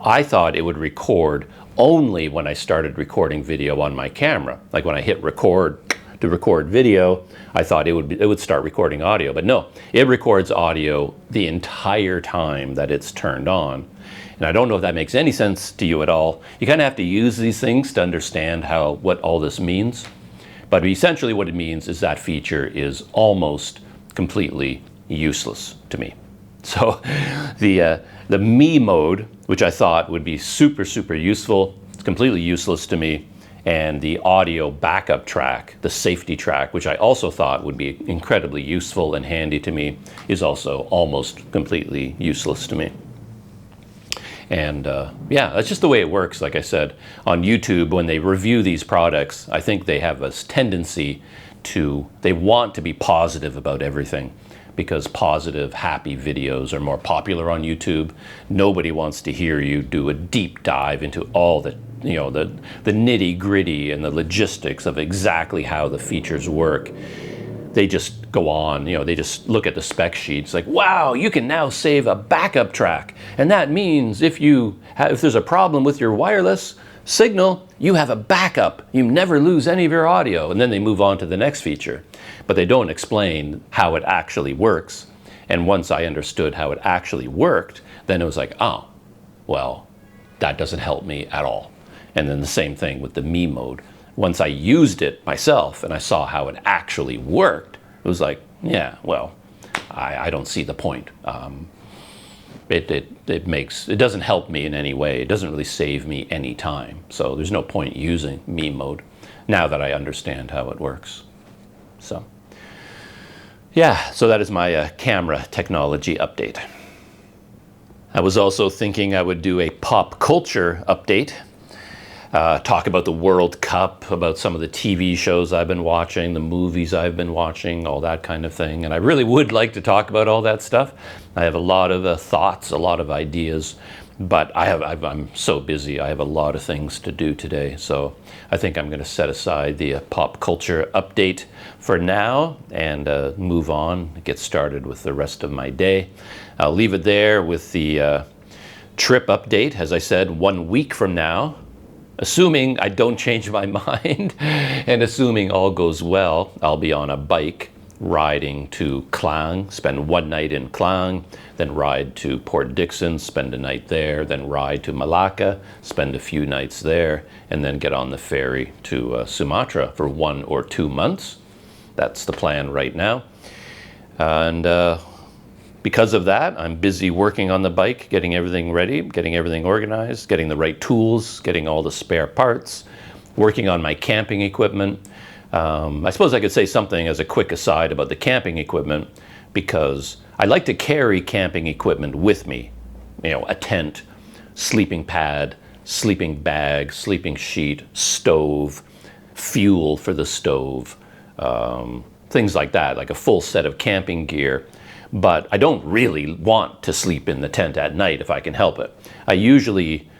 I thought it would record only when I started recording video on my camera. Like when I hit record to record video, I thought it would start recording audio, but no, it records audio the entire time that it's turned on. And I don't know if that makes any sense to you at all. You kind of have to use these things to understand what all this means. But essentially what it means is that feature is almost completely useless to me. So the me mode, which I thought would be super, super useful, it's completely useless to me. And the audio backup track, the safety track, which I also thought would be incredibly useful and handy to me, is also almost completely useless to me. And yeah, that's just the way it works. Like I said, on YouTube, when they review these products, I think they have a tendency they want to be positive about everything, because positive, happy videos are more popular on YouTube. Nobody wants to hear you do a deep dive into all the nitty gritty and the logistics of exactly how the features work. They just go on, they just look at the spec sheets like, wow, you can now save a backup track. And that means if there's a problem with your wireless, Signal, you have a backup. You never lose any of your audio. And then they move on to the next feature. But they don't explain how it actually works. And once I understood how it actually worked, then it was like, oh, well, that doesn't help me at all. And then the same thing with the me mode. Once I used it myself and I saw how it actually worked, it was like, yeah, well, I don't see the point. It doesn't help me in any way. It doesn't really save me any time. So there's no point using me mode now that I understand how it works. So yeah, so that is my camera technology update. I was also thinking I would do a pop culture update. Talk about the World Cup, about some of the TV shows I've been watching, the movies I've been watching, all that kind of thing. And I really would like to talk about all that stuff. I have a lot of thoughts, a lot of ideas, but I'm so busy. I have a lot of things to do today. So I think I'm going to set aside the pop culture update for now and move on, get started with the rest of my day. I'll leave it there with the trip update. As I said, 1 week from now, assuming I don't change my mind and assuming all goes well, I'll be on a bike riding to Klang, spend 1 night in Klang, then ride to Port Dickson, spend a night there, then ride to Malacca, spend a few nights there, and then get on the ferry to Sumatra for 1 or 2 months. That's the plan right now. And because of that, I'm busy working on the bike, getting everything ready, getting everything organized, getting the right tools, getting all the spare parts, working on my camping equipment. I suppose I could say something as a quick aside about the camping equipment, because I like to carry camping equipment with me. You know, a tent, sleeping pad, sleeping bag, sleeping sheet, stove, fuel for the stove, things like that, like a full set of camping gear. But I don't really want to sleep in the tent at night if I can help it. I usually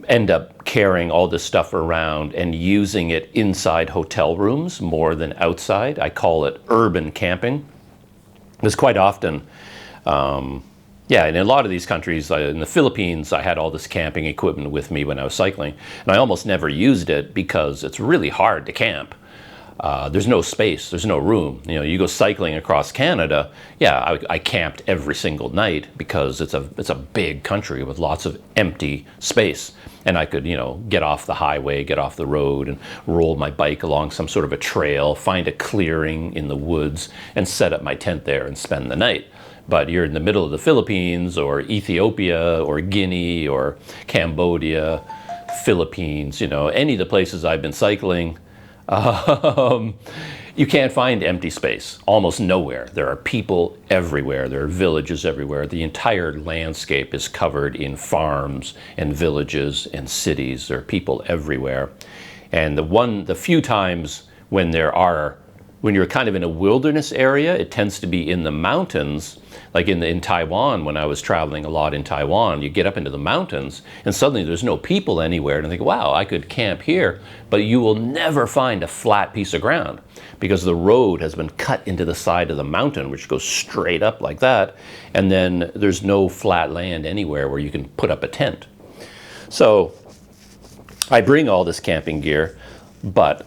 end up carrying all this stuff around and using it inside hotel rooms more than outside. I call it urban camping. Because quite often, yeah, in a lot of these countries, in the Philippines, I had all this camping equipment with me when I was cycling. And I almost never used it because it's really hard to camp. There's no space, there's no room. You know, you go cycling across Canada, yeah, I camped every single night because it's a big country with lots of empty space. And I could, you know, get off the highway, get off the road and roll my bike along some sort of a trail, find a clearing in the woods and set up my tent there and spend the night. But you're in the middle of the Philippines or Ethiopia or Guinea or Cambodia, Philippines, you know, any of the places I've been cycling, you can't find empty space, almost nowhere. There are people everywhere. There are villages everywhere. The entire landscape is covered in farms and villages and cities. There are people everywhere. And the few times when you're kind of in a wilderness area, it tends to be in the mountains. Like in Taiwan, when I was traveling a lot in Taiwan, you get up into the mountains and suddenly there's no people anywhere. And I think, wow, I could camp here. But you will never find a flat piece of ground because the road has been cut into the side of the mountain, which goes straight up like that. And then there's no flat land anywhere where you can put up a tent. So I bring all this camping gear, but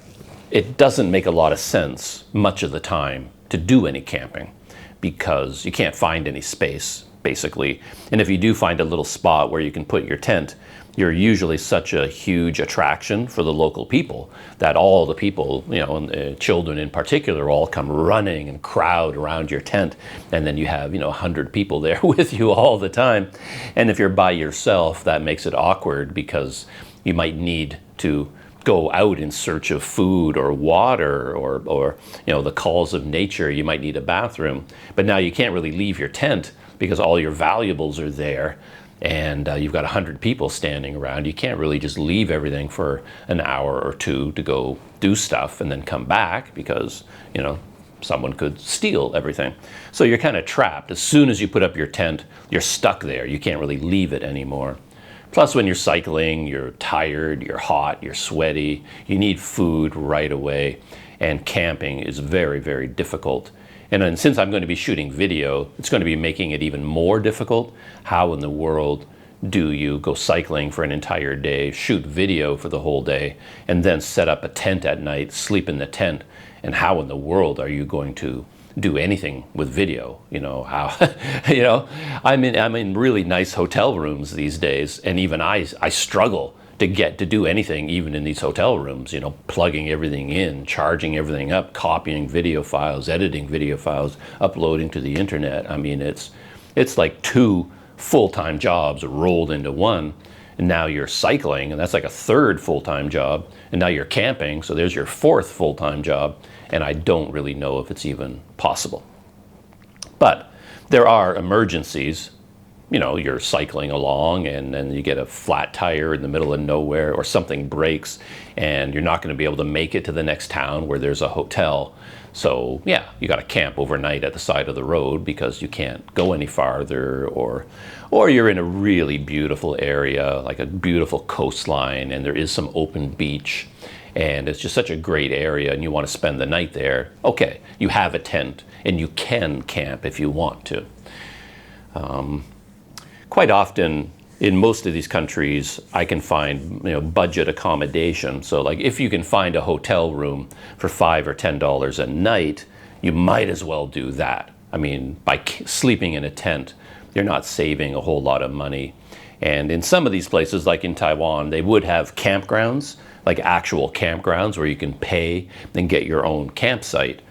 it doesn't make a lot of sense much of the time to do any camping, because you can't find any space, basically. And if you do find a little spot where you can put your tent, you're usually such a huge attraction for the local people that all the people, you know, and children in particular, all come running and crowd around your tent. And then you have, you know, 100 people there with you all the time. And if you're by yourself, that makes it awkward because you might need to go out in search of food or water or you know, the calls of nature. You might need a bathroom, but now you can't really leave your tent because all your valuables are there and you've got 100 people standing around. You can't really just leave everything for an hour or two to go do stuff and then come back because, you know, someone could steal everything. So you're kind of trapped. As soon as you put up your tent, you're stuck there. You can't really leave it anymore. Plus, when you're cycling, you're tired, you're hot, you're sweaty, you need food right away, and camping is very, very difficult. And then since I'm going to be shooting video, it's going to be making it even more difficult. How in the world do you go cycling for an entire day, shoot video for the whole day, and then set up a tent at night, sleep in the tent? And how in the world are you going to do anything with video? You know, how, you know, I'm in really nice hotel rooms these days, and even I struggle to get to do anything even in these hotel rooms, you know, plugging everything in, charging everything up, copying video files, editing video files, uploading to the internet. I mean, it's like 2 full-time jobs rolled into one, and now you're cycling, and that's like a 3rd full-time job, and now you're camping, so there's your 4th full-time job, and I don't really know if it's even possible. But there are emergencies. You know, you're cycling along and then you get a flat tire in the middle of nowhere, or something breaks and you're not going to be able to make it to the next town where there's a hotel. So yeah, you got to camp overnight at the side of the road because you can't go any farther, or you're in a really beautiful area, like a beautiful coastline, and there is some open beach, and it's just such a great area and you want to spend the night there. Okay, you have a tent and you can camp if you want to. Quite often in most of these countries, I can find, you know, budget accommodation. So like if you can find a hotel room for $5 or $10 a night, you might as well do that. I mean, by sleeping in a tent, you're not saving a whole lot of money. And in some of these places, like in Taiwan, they would have campgrounds, like actual campgrounds where you can pay and get your own campsite.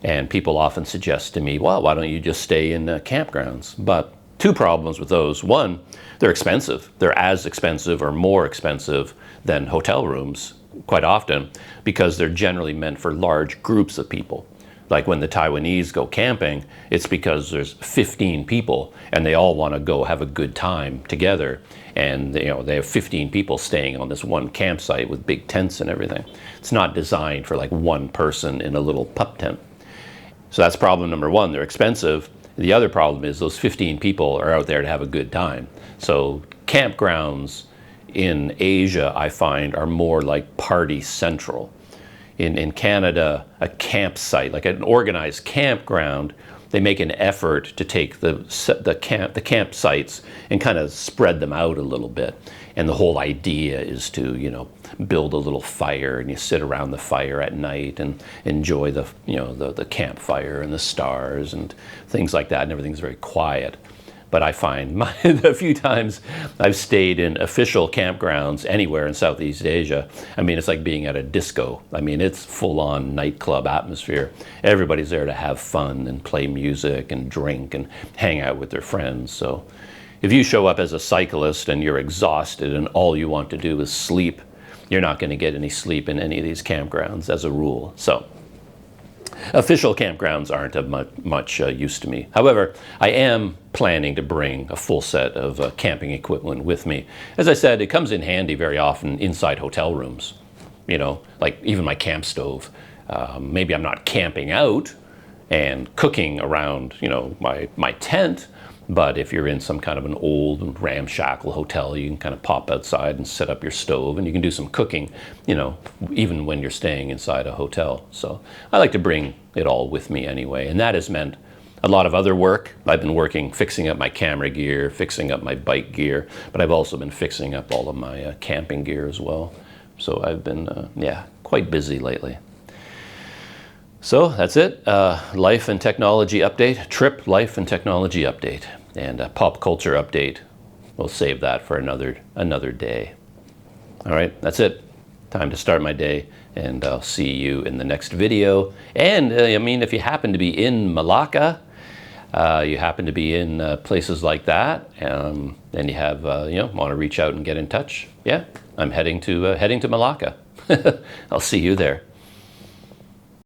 And people often suggest to me, well, why don't you just stay in campgrounds? But 2 problems with those. One, they're expensive. They're as expensive or more expensive than hotel rooms quite often, because they're generally meant for large groups of people. Like when the Taiwanese go camping, it's because there's 15 people and they all want to go have a good time together. And you know, they have 15 people staying on this one campsite with big tents and everything. It's not designed for like one person in a little pup tent. So that's problem number 1. They're expensive. The other problem is those 15 people are out there to have a good time. So campgrounds in Asia, I find, are more like party central. In Canada, a campsite, like an organized campground, they make an effort to take the campsites and kind of spread them out a little bit. And the whole idea is to, you know, build a little fire, and you sit around the fire at night and enjoy the, you know, the campfire and the stars and things like that, and everything's very quiet. But I find a few times I've stayed in official campgrounds anywhere in Southeast Asia, I mean, it's like being at a disco. I mean, it's full-on nightclub atmosphere. Everybody's there to have fun and play music and drink and hang out with their friends. So if you show up as a cyclist and you're exhausted and all you want to do is sleep, you're not going to get any sleep in any of these campgrounds as a rule. So official campgrounds aren't of much use to me. However, I am planning to bring a full set of camping equipment with me. As I said, it comes in handy very often inside hotel rooms. You know, like even my camp stove. Maybe I'm not camping out and cooking around, you know, my tent, but if you're in some kind of an old ramshackle hotel, you can kind of pop outside and set up your stove, and you can do some cooking, you know, even when you're staying inside a hotel. So I like to bring it all with me anyway, and that has meant a lot of other work. I've been working, fixing up my camera gear, fixing up my bike gear, but I've also been fixing up all of my camping gear as well. So I've been, yeah, quite busy lately. So that's it. Life and technology update, trip, life and technology update, and a pop culture update. We'll save that for another day. All right, that's it. Time to start my day, and I'll see you in the next video. And I mean, if you happen to be in Malacca, you happen to be in places like that, and you have, you know, want to reach out and get in touch, yeah, I'm heading to Malacca. I'll see you there.